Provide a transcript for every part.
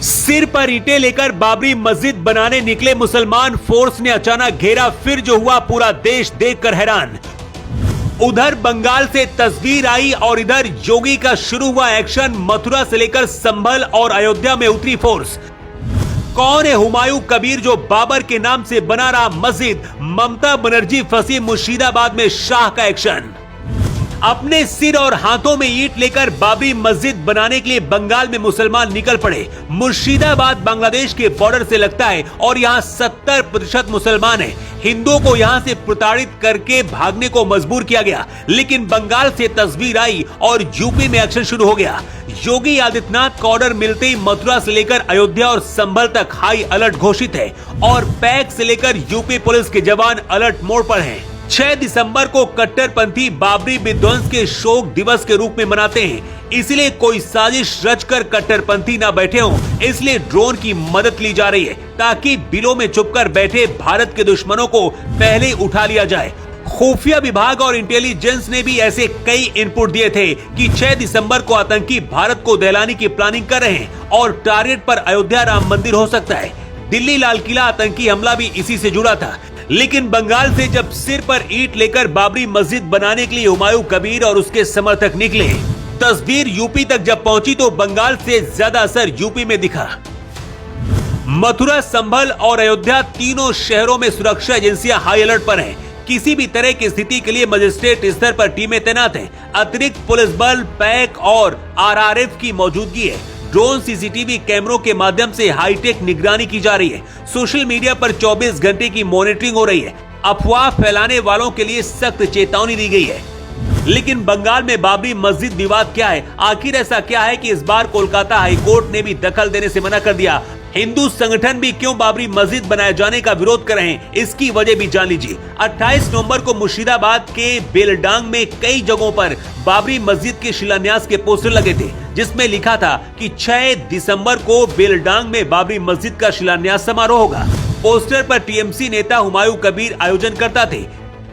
सिर पर ईंटें लेकर बाबरी मस्जिद बनाने निकले मुसलमान फोर्स ने अचानक घेरा, फिर जो हुआ पूरा देश देखकर हैरान। उधर बंगाल से तस्वीर आई और इधर योगी का शुरू हुआ एक्शन। मथुरा से लेकर संभल और अयोध्या में उतरी फोर्स। कौन है हुमायूं कबीर जो बाबर के नाम से बना रहा मस्जिद? ममता बनर्जी फंसी मुर्शिदाबाद में, शाह का एक्शन। अपने सिर और हाथों में ईंट लेकर बाबरी मस्जिद बनाने के लिए बंगाल में मुसलमान निकल पड़े। मुर्शिदाबाद बांग्लादेश के बॉर्डर से लगता है और यहाँ 70% मुसलमान हैं। हिंदुओं को यहाँ से प्रताड़ित करके भागने को मजबूर किया गया, लेकिन बंगाल से तस्वीर आई और यूपी में एक्शन शुरू हो गया। योगी आदित्यनाथ का ऑर्डर मिलते ही मथुरा से लेकर अयोध्या और संभल तक हाई अलर्ट घोषित है और पैक से लेकर यूपी पुलिस के जवान अलर्ट मोड पर हैं। 6 दिसंबर को कट्टरपंथी बाबरी विध्वंस के शोक दिवस के रूप में मनाते हैं, इसलिए कोई साजिश रचकर कट्टरपंथी ना बैठे हों, इसलिए ड्रोन की मदद ली जा रही है ताकि बिलों में छुपकर बैठे भारत के दुश्मनों को पहले उठा लिया जाए। खुफिया विभाग और इंटेलिजेंस ने भी ऐसे कई इनपुट दिए थे कि 6 दिसंबर को आतंकी भारत को दहलाने की प्लानिंग कर रहे हैं और टारगेट पर अयोध्या राम मंदिर हो सकता है। दिल्ली लाल किला आतंकी हमला भी इसी से जुड़ा था। लेकिन बंगाल से जब सिर पर ईंट लेकर बाबरी मस्जिद बनाने के लिए हुमायूं कबीर और उसके समर्थक निकले, तस्वीर यूपी तक जब पहुंची तो बंगाल से ज्यादा असर यूपी में दिखा। मथुरा, संभल और अयोध्या तीनों शहरों में सुरक्षा एजेंसियां हाई अलर्ट पर हैं। किसी भी तरह की स्थिति के लिए मजिस्ट्रेट स्तर पर टीमें तैनात हैं। अतिरिक्त पुलिस बल, पैक और आरआरएफ की मौजूदगी है। ड्रोन, सीसीटीवी कैमरों के माध्यम से हाईटेक निगरानी की जा रही है। सोशल मीडिया पर 24 घंटे की मॉनिटरिंग हो रही है। अफवाह फैलाने वालों के लिए सख्त चेतावनी दी गई है। लेकिन बंगाल में बाबरी मस्जिद विवाद क्या है? आखिर ऐसा क्या है कि इस बार कोलकाता हाईकोर्ट ने भी दखल देने से मना कर दिया? हिंदू संगठन भी क्यों बाबरी मस्जिद बनाए जाने का विरोध कर रहे हैं, इसकी वजह भी जान लीजिए। 28 नवंबर को मुर्शिदाबाद के बेलडांग में कई जगहों पर बाबरी मस्जिद के शिलान्यास के पोस्टर लगे थे, जिसमें लिखा था कि 6 दिसंबर को बेलडांग में बाबरी मस्जिद का शिलान्यास समारोह होगा। पोस्टर पर टीएमसी नेता हुमायूं कबीर आयोजन करता थे।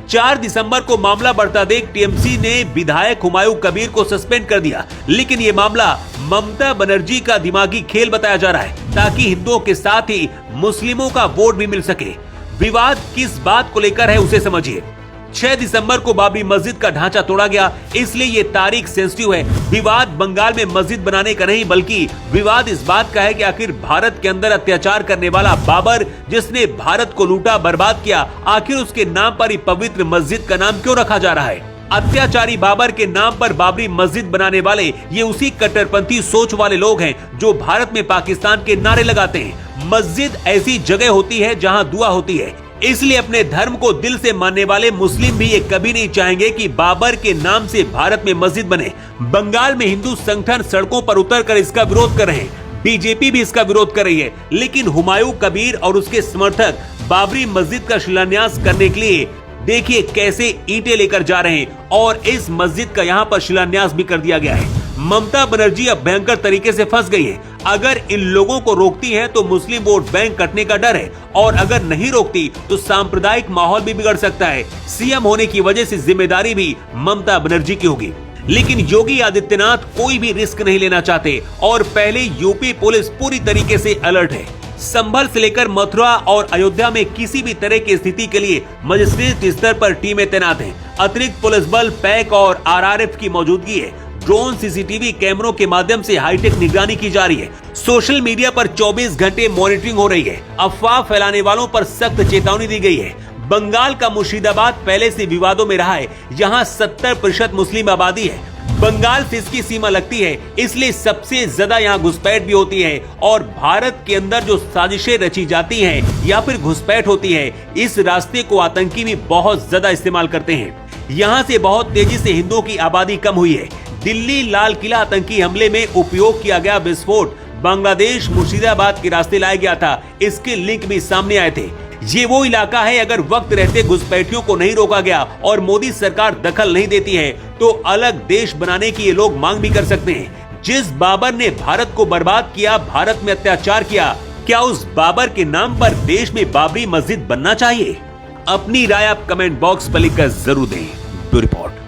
4 दिसंबर को मामला बढ़ता देख टीएमसी ने विधायक हुमायूं कबीर को सस्पेंड कर दिया। लेकिन ये मामला ममता बनर्जी का दिमागी खेल बताया जा रहा है ताकि हिंदुओं के साथ ही मुस्लिमों का वोट भी मिल सके। विवाद किस बात को लेकर है उसे समझिए। 6 दिसंबर को बाबरी मस्जिद का ढांचा तोड़ा गया, इसलिए ये तारीख सेंसिटिव है। विवाद बंगाल में मस्जिद बनाने का नहीं, बल्कि विवाद इस बात का है कि आखिर भारत के अंदर अत्याचार करने वाला बाबर, जिसने भारत को लूटा बर्बाद किया, आखिर उसके नाम पर ही पवित्र मस्जिद का नाम क्यों रखा जा रहा है? अत्याचारी बाबर के नाम पर बाबरी मस्जिद बनाने वाले ये उसी कट्टरपंथी सोच वाले लोग हैं जो भारत में पाकिस्तान के नारे लगाते हैं। मस्जिद ऐसी जगह होती है जहां दुआ होती है, इसलिए अपने धर्म को दिल से मानने वाले मुस्लिम भी ये कभी नहीं चाहेंगे कि बाबर के नाम से भारत में मस्जिद बने। बंगाल में हिंदू संगठन सड़कों पर उतरकर इसका विरोध कर रहे हैं। बीजेपी भी इसका विरोध कर रही है। लेकिन हुमायूं कबीर और उसके समर्थक बाबरी मस्जिद का शिलान्यास करने के लिए देखिए कैसे ईंटें लेकर जा रहे हैं और इस मस्जिद का यहाँ पर शिलान्यास भी कर दिया गया है। ममता बनर्जी अब भयंकर तरीके से फंस गई है। अगर इन लोगों को रोकती है तो मुस्लिम वोट बैंक कटने का डर है, और अगर नहीं रोकती तो सांप्रदायिक माहौल भी बिगड़ सकता है। सीएम होने की वजह से जिम्मेदारी भी ममता बनर्जी की होगी। लेकिन योगी आदित्यनाथ कोई भी रिस्क नहीं लेना चाहते और पहले यूपी पुलिस पूरी तरीके से अलर्ट है। संभल से लेकर मथुरा और अयोध्या में किसी भी तरह की स्थिति के लिए मजिस्ट्रेट स्तर पर टीमें तैनात हैं। अतिरिक्त पुलिस बल, पैक और आरआरएफ की मौजूदगी है। ड्रोन, सीसीटीवी कैमरों के माध्यम से हाईटेक निगरानी की जा रही है। सोशल मीडिया पर 24 घंटे मॉनिटरिंग हो रही है। अफवाह फैलाने वालों पर सख्त चेतावनी दी गई है। बंगाल का मुर्शिदाबाद पहले से विवादों में रहा है। यहाँ 70% मुस्लिम आबादी है। बंगाल से इसकी सीमा लगती है, इसलिए सबसे ज्यादा यहाँ घुसपैठ भी होती है। और भारत के अंदर जो साजिशें रची जाती हैं या फिर घुसपैठ होती है, इस रास्ते को आतंकी भी बहुत ज्यादा इस्तेमाल करते हैं। यहाँ से बहुत तेजी से हिंदुओं की आबादी कम हुई है। दिल्ली लाल किला आतंकी हमले में उपयोग किया गया विस्फोट बांग्लादेश मुर्शिदाबाद के रास्ते लाया गया था। इसके लिंक भी सामने आए थे। ये वो इलाका है, अगर वक्त रहते घुसपैठियों को नहीं रोका गया और मोदी सरकार दखल नहीं देती है तो अलग देश बनाने की ये लोग मांग भी कर सकते हैं। जिस बाबर ने भारत को बर्बाद किया, भारत में अत्याचार किया, क्या उस बाबर के नाम पर देश में बाबरी मस्जिद बनना चाहिए? अपनी राय आप कमेंट बॉक्स पर लिखकर जरूर दें। Bureau report.